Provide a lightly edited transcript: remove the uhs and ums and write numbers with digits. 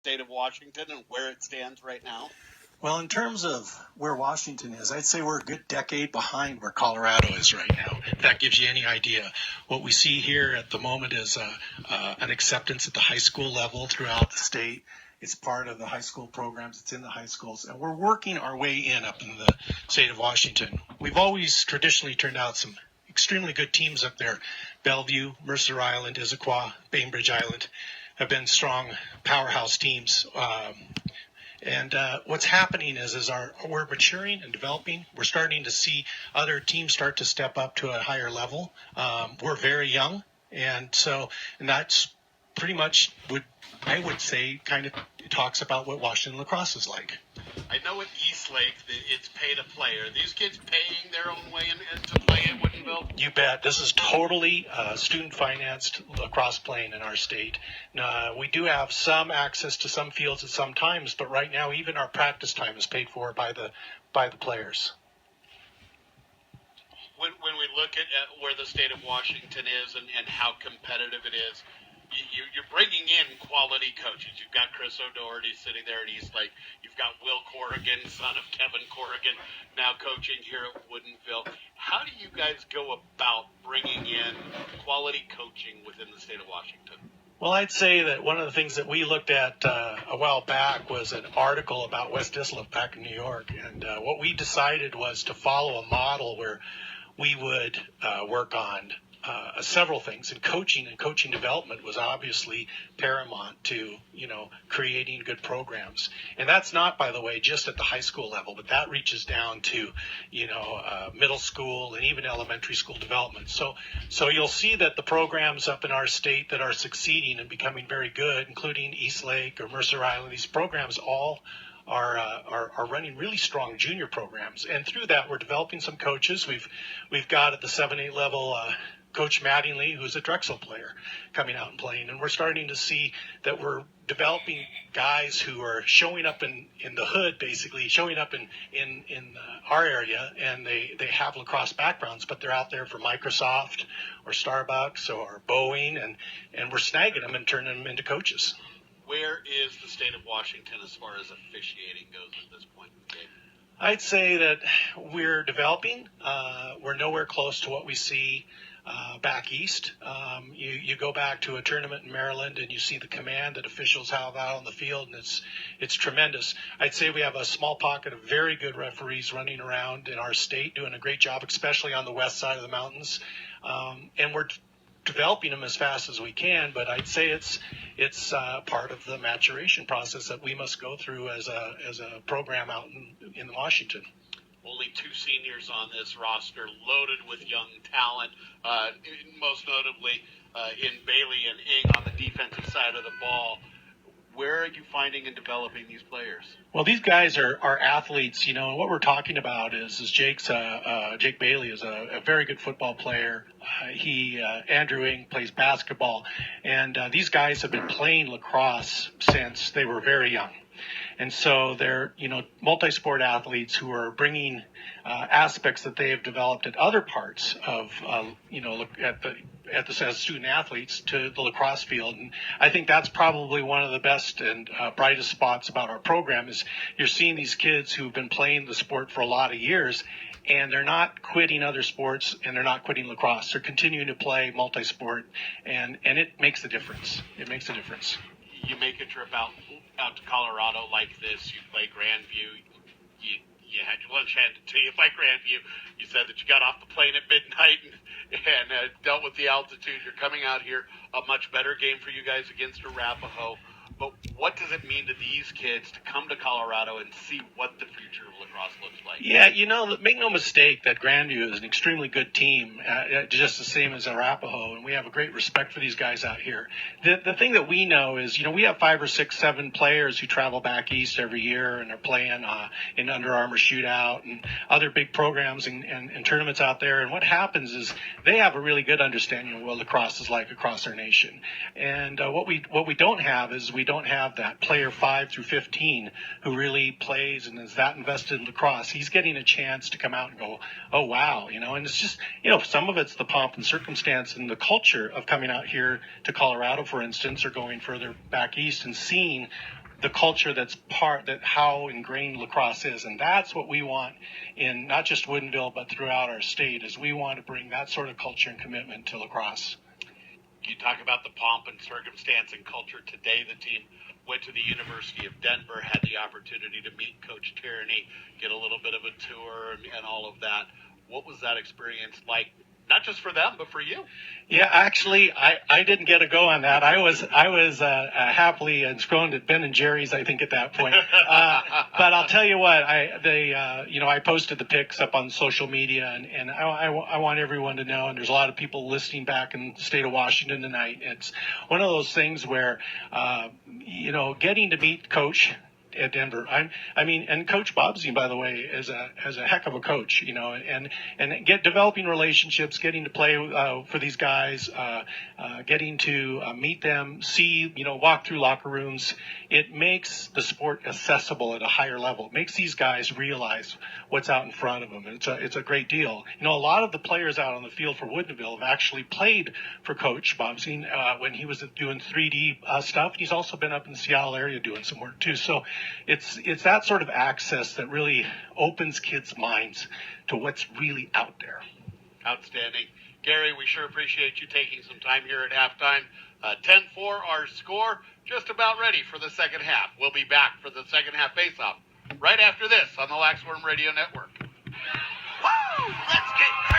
state of Washington and where it stands right now? Well, in terms of where Washington is, I'd say we're a good decade behind where Colorado is right now. If that gives you any idea. What we see here at the moment is an acceptance at the high school level throughout the state. It's part of the high school programs. It's in the high schools. And we're working our way in up in the state of Washington. We've always traditionally turned out some extremely good teams up there. Bellevue, Mercer Island, Issaquah, Bainbridge Island have been strong powerhouse teams. And what's happening is we're maturing and developing. We're starting to see other teams start to step up to a higher level. We're very young, and that's pretty much what I would say kind of talks about what Washington lacrosse is like. I know at Eastlake it's pay to play. Are these kids paying their own way to play at Woodinville? You bet. This is totally student-financed lacrosse playing in our state. We do have some access to some fields at some times, but right now even our practice time is paid for by the players. When we look at where the state of Washington is and how competitive it is, you're bringing in quality coaches. You've got Chris O'Doherty sitting there at Eastlake. You've got Will Corrigan, son of Kevin Corrigan, now coaching here at Woodinville. How do you guys go about bringing in quality coaching within the state of Washington? Well, I'd say that one of the things that we looked at a while back was an article about West Islip back in New York. And what we decided was to follow a model where we would work on several things, and coaching development was obviously paramount to creating good programs. And that's not, by the way, just at the high school level, but that reaches down to middle school and even elementary school development. So you'll see that the programs up in our state that are succeeding and becoming very good, including Eastlake or Mercer Island, these programs all are running really strong junior programs, and through that we're developing some coaches. We've got at the 7-8 level Coach Mattingly, who's a Drexel player, coming out and playing, and we're starting to see that we're developing guys who are showing up in the hood, basically showing up in our area, and they have lacrosse backgrounds, but they're out there for Microsoft or Starbucks or Boeing, and we're snagging them and turning them into coaches. Where is the state of Washington as far as officiating goes at this point in the game? I'd say that we're developing. We're nowhere close to what we see back east. You go back to a tournament in Maryland and you see the command that officials have out on the field, and it's tremendous. I'd say we have a small pocket of very good referees running around in our state doing a great job, especially on the west side of the mountains. And we're developing them as fast as we can, but I'd say it's part of the maturation process that we must go through as a program out in Washington. Only 2 seniors on this roster, loaded with young talent, most notably in Bailey and Ing on the defensive side of the ball. Where are you finding and developing these players? Well, these guys are athletes. What we're talking about is Jake Bailey is a very good football player. Andrew Ing plays basketball, and these guys have been playing lacrosse since they were very young. And so they're, multi-sport athletes who are bringing aspects that they have developed at other parts of, as student athletes to the lacrosse field. And I think that's probably one of the best and brightest spots about our program is you're seeing these kids who've been playing the sport for a lot of years, and they're not quitting other sports, and they're not quitting lacrosse. They're continuing to play multi-sport, and it makes a difference. It makes a difference. You make a trip out to Colorado like this. You play Grandview. You had your lunch handed to you by Grandview. You said that you got off the plane at midnight and dealt with the altitude. You're coming out here, a much better game for you guys against Arapahoe. But what does it mean to these kids to come to Colorado and see what the future of lacrosse looks like? Yeah, make no mistake that Grandview is an extremely good team, just the same as Arapahoe, and we have a great respect for these guys out here. The thing that we know is, we have 5 or 6, 7 players who travel back east every year and are playing in Under Armour Shootout and other big programs and tournaments out there. And what happens is they have a really good understanding of what lacrosse is like across our nation. And what we don't have is we don't have that player 5 through 15 who really plays and is that invested in lacrosse. He's getting a chance to come out and go, oh, wow, and it's just, some of it's the pomp and circumstance and the culture of coming out here to Colorado, for instance, or going further back east and seeing the culture that how ingrained lacrosse is. And that's what we want in not just Woodinville, but throughout our state, is we want to bring that sort of culture and commitment to lacrosse. You talk about the pomp and circumstance and culture. Today, the team went to the University of Denver, had the opportunity to meet Coach Tierney, get a little bit of a tour and all of that. What was that experience like? Not just for them, but for you. Yeah, actually, I didn't get a go on that. I was happily ensconced at Ben and Jerry's, I think, at that point. But I'll tell you what, I posted the pics up on social media, and I want everyone to know. And there's a lot of people listening back in the state of Washington tonight. It's one of those things where, getting to meet Coach at Denver. And Coach Bobsey, by the way, is a heck of a coach, and developing relationships, getting to play for these guys, getting to meet them, see, walk through locker rooms. It makes the sport accessible at a higher level. It makes these guys realize what's out in front of them. It's a great deal. A lot of the players out on the field for Woodinville have actually played for Coach Bobsey when he was doing 3D stuff. He's also been up in the Seattle area doing some work too. So it's that sort of access that really opens kids' minds to what's really out there. Outstanding. Gary, we sure appreciate you taking some time here at halftime. 10-4 our score, just about ready for the second half. We'll be back for the second half face-off right after this on the Laxworm Radio Network. Woo! Let's get